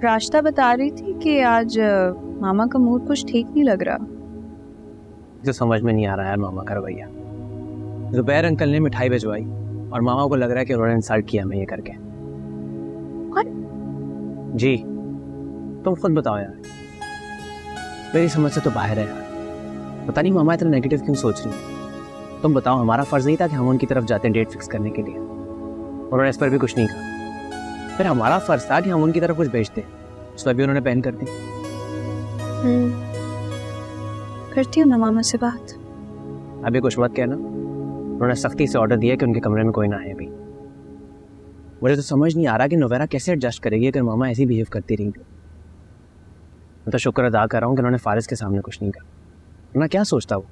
रास्ता बता रही थी कि आज मामा का मूड कुछ ठीक नहीं लग रहा। तो समझ में नहीं आ रहा है मामा का रवैया। जुबैर अंकल ने मिठाई भिजवाई और मामा को लग रहा है कि उन्होंने इंसल्ट किया मैं ये करके। जी तुम खुद बताओ यार, मेरी समझ से तो बाहर है यार। पता नहीं मामा इतना नेगेटिव क्यों सोच रही है। तुम बताओ, हमारा फर्ज नहीं था कि हम उनकी तरफ जाते हैं डेट फिक्स करने के लिए? उन्होंने इस पर भी कुछ नहीं कहा। फिर हमारा फर्ज था कि हम उनकी तरफ कुछ भेजते, उस पर भी उन्होंने पहन कर दी। करती हूँ ना मामा से बात। अभी कुछ मत कहना, उन्होंने सख्ती से ऑर्डर दिया कि उनके कमरे में कोई ना आए अभी। मुझे तो समझ नहीं आ रहा कि नोवेरा कैसे एडजस्ट करेगी अगर मामा ऐसी बिहेव करती रही। मैं तो शुक्र अदा कर रहा हूँ कि उन्होंने फारिस के सामने कुछ नहीं कहा, वरना क्या सोचता वो।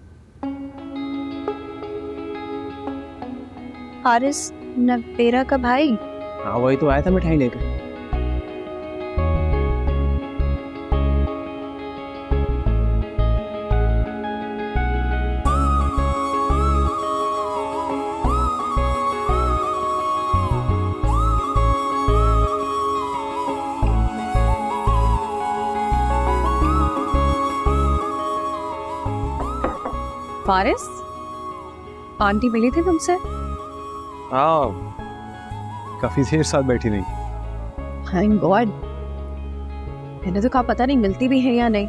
फारिस नवेरा का भाई? हाँ वही तो आया था मिठाई लेकर। फारिस, आंटी मिली थी तुमसे? हाँ, काफी देर साथ बैठी नहीं। Thank God. मैंने तो कहा पता नहीं मिलती भी है या नहीं,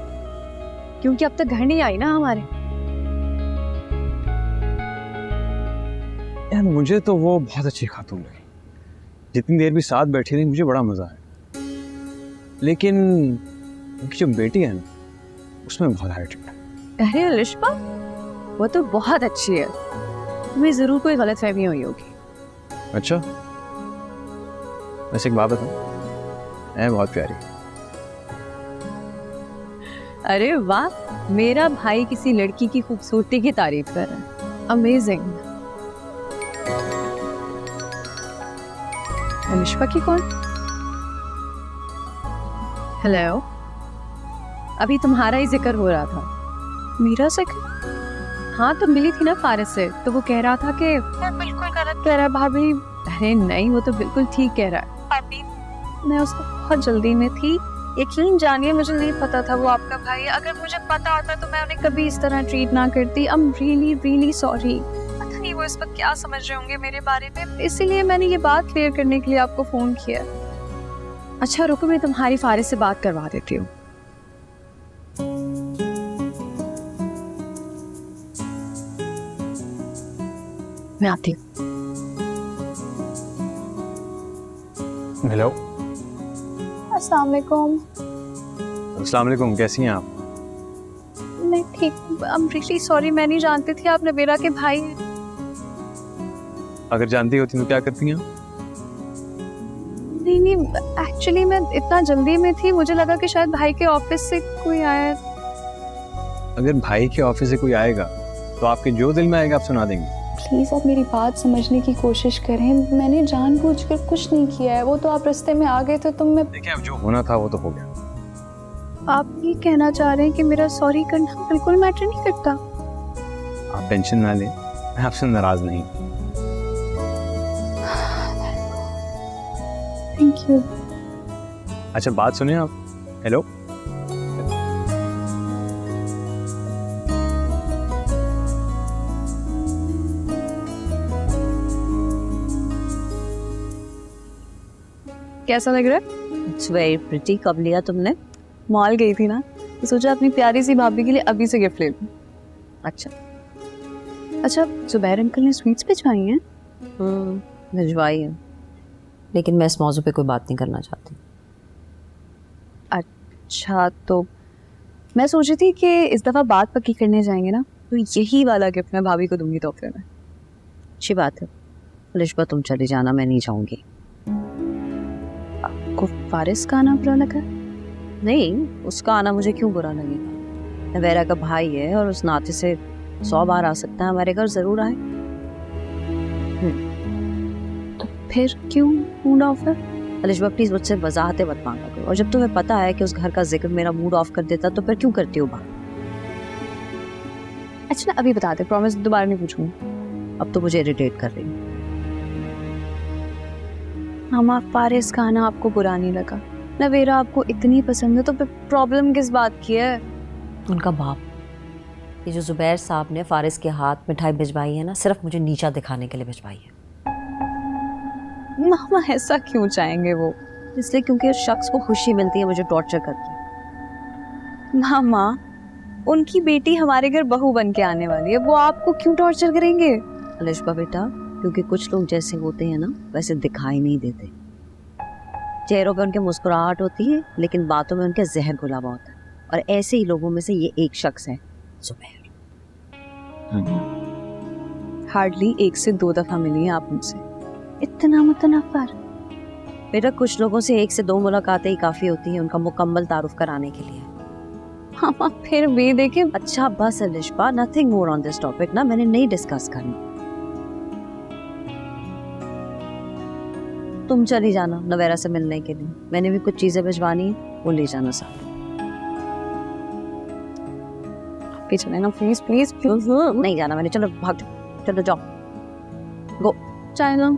क्योंकि अब तक घर नहीं आई ना हमारे। यार मुझे तो वो बहुत अच्छी खातून लगी, जितनी देर भी साथ बैठी रही मुझे बड़ा मजा आया। लेकिन उनकी जो बेटी है ना, उसमें बहुत एटीट्यूड है। अरे लिशबा, वो तो बहुत अच्छी है, तुम्हें जरूर कोई गलतफहमी हुई होगी। अच्छा, वैसे एक बात बताऊं, है बहुत प्यारी। अरे वाह, मेरा भाई किसी लड़की की खूबसूरती की तारीफ कर रहा है। अमेजिंग। अनुष्का की कौन? हेलो, अभी तुम्हारा ही जिक्र हो रहा था। मेरा जिक्र? हाँ, तो मिली थी ना फारिस से, तो वो कह रहा था कि बिल्कुल गलत कह रहा है भाभी। अरे नहीं, वो तो बिल्कुल ठीक कह रहा है भाभी। मैं उसको बहुत जल्दी में थी, यकीन जानिए मुझे नहीं पता था वो आपका भाई है। अगर मुझे पता होता तो मैं उन्हें कभी इस तरह ट्रीट ना करती। I am really really sorry. पता नहीं वो इस वक्त क्या समझ रहे होंगे मेरे बारे में, इसीलिए मैंने ये बात क्लियर करने के लिए आपको फोन किया। अच्छा रुको, मैं तुम्हारी फारिस से बात करवा देती हूँ। मैं आती हूँ। हेलो। अस्सलाम वालेकुम। अस्सलाम वालेकुम, कैसी हैं आप? मैं ठीक हूँ। आई एम रियली सॉरी, मैं नहीं जानती थी आप नवेरा के भाई हैं। अगर जानती होती तो क्या करती हैं? नहीं नहीं, एक्चुअली मैं इतना जल्दी में थी, मुझे लगा कि शायद भाई के ऑफिस से कोई आया। अगर भाई के ऑफिस से कोई आएगा तो आपके जो दिल में आएगा आप सुना देंगे। प्लीज़ आप मेरी बात समझने की कोशिश करें, मैंने जानबूझकर कुछ नहीं किया है। वो तो आप रास्ते में आ गए थे तो मैं। देखिए, अब जो होना था वो तो हो गया। आप ये कहना चाह रहे हैं कि मेरा सॉरी करना बिल्कुल मैटर नहीं करता? आप टेंशन ना लें, मैं आपसे नाराज नहीं। Thank you. अच्छा बात सुनिए आप। हेलो। कैसा लग रहा है? It's very pretty. कब लिया तुमने? मॉल गई थी ना, तो सोचा अपनी प्यारी सी भाभी के लिए अभी से गिफ्ट ले लूं। अच्छा। अच्छा, जुबैर अंकल ने स्वीट्स भिजवाई हैं? भिजवाई है, लेकिन मैं इस मौजू पे कोई बात नहीं करना चाहती। अच्छा, तो मैं सोच रही थी कि इस दफ़ा बात पक्की करने जाएंगे ना, तो यही वाला गिफ्ट मैं भाभी को दूंगी तोहफे में। अच्छी बात है। लिशबा तुम चली जाना, मैं नहीं जाऊंगी। आपको फारिस का आना बुरा लगा? नहीं, उसका आना मुझे क्यों बुरा लगेगा? नवेरा का भाई है और उस नाते से 100 बार आ सकता है, हमारे घर जरूर आए। तो फिर क्यों मूड ऑफ है? लिशबा प्लीज मुझसे वजाहतें मत मांगा करो, और जब तुम्हें पता है कि उस घर का जिक्र मेरा मूड ऑफ कर देता तो फिर क्यों करती हो बात? अच्छा ना, अभी बता दे, प्रॉमिस दोबारा नहीं पूछूंगी। अब तो मुझे इरिटेट कर रही है। मामा, फारिस का आना आपको बुरा नहीं लगा? नवेरा आपको इतनी पसंद है तो फिर प्रॉब्लम किस बात की है? उनका बाप, ये जो जुबैर साहब ने फारिस के हाथ मिठाई भिजवाई है ना, सिर्फ मुझे नीचा दिखाने के लिए भिजवाई है। मामा ऐसा क्यों चाहेंगे वो? इसलिए क्योंकि उस शख्स को खुशी मिलती है मुझे टॉर्चर करके। मामा, उनकी बेटी हमारे घर बहू बन के आने वाली है, वो आपको क्यों टॉर्चर करेंगे? अलिशबा बेटा, क्योंकि कुछ लोग जैसे होते हैं ना वैसे दिखाई नहीं देते। चेहरों पे उनके मुस्कुराहट होती है लेकिन बातों में उनके जहर घुला हुआ होता है, और ऐसे ही लोगों में से ये एक शख्स है, जुबैर। हार्डली 1 से 2 दफा मिली है आप मुझसे, इतना मुतनफर। बेटा, कुछ लोगों से 1 से 2 मुलाकातें ही काफी होती है उनका मुकम्मल तारुफ कराने के लिए। मामा फिर भी देखे। अच्छा बस Alishba, nothing more on this topic ना, मैंने नहीं डिस्कस करना। तुम चली जाना नवेरा से मिलने के लिए, मैंने भी कुछ चीजें भिजवानी है, वो ले जाना साथ। पीछे लेना प्लीज प्लीज प्लीज। नहीं जाना मैंने, चलो भाग जाओ, चलो जाओ, गो। चाय लो।